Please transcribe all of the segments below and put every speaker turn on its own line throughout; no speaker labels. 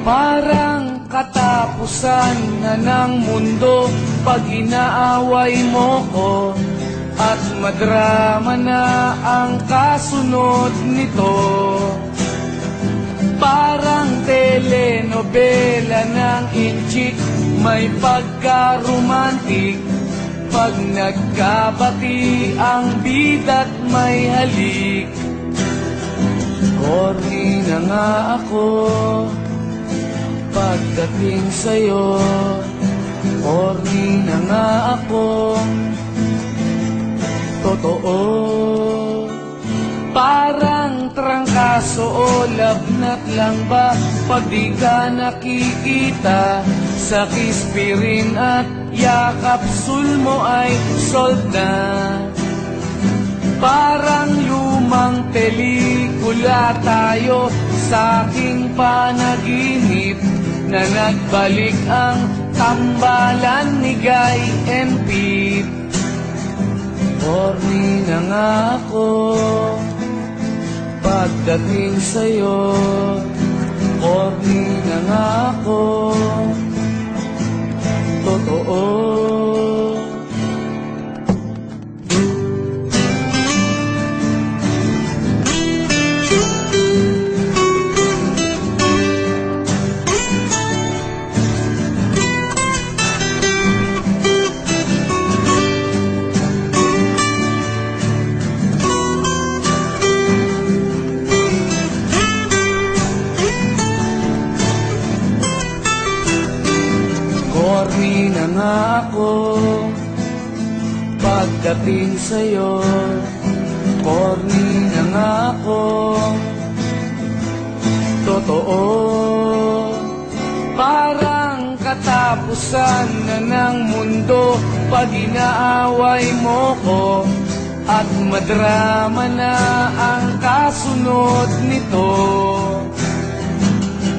Parang katapusan na ng mundo pag inaaway mo ko, at madrama na ang kasunod nito. Parang telenovela ng inchik, may pagka-romantic, pag nagkabati ang bida't may halik. Corny na nga ako pagdating sa'yo, corny na nga ako, totoo. Parang trangkaso o lagnat lang ba pag di ka nakikita, sa kispirin at yakapsul mo ay solved na. Parang lumang pelikula tayo sa aking panaginip, na nagbalik ang tambalan ni Guy and Pete. Corny na nga ako pagdating sa'yo, corny na nga ako, totoo. Corny na nga ako pagdating sa'yo, corny na nga ako, totoo. Parang katapusan na ng mundo pag inaaway mo ko, at madrama na ang kasunod nito.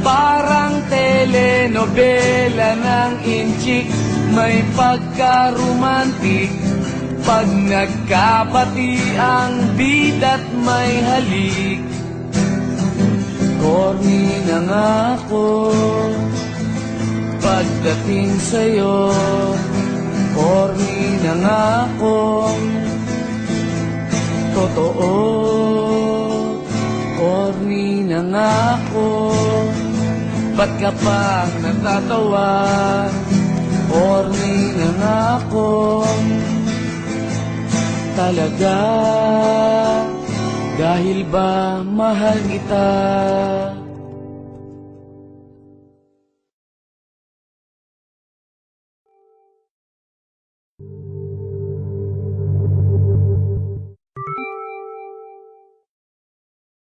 Parang telenovela ng inchik, may pagka-romantic, pag nagkapati ang bida't may halik. Corny na nga ako pagdating sa'yo, corny na nga ako, totoo. Corny na nga ako, ba't ka pa natatawa? Corny na nga ako talaga, dahil ba mahal kita?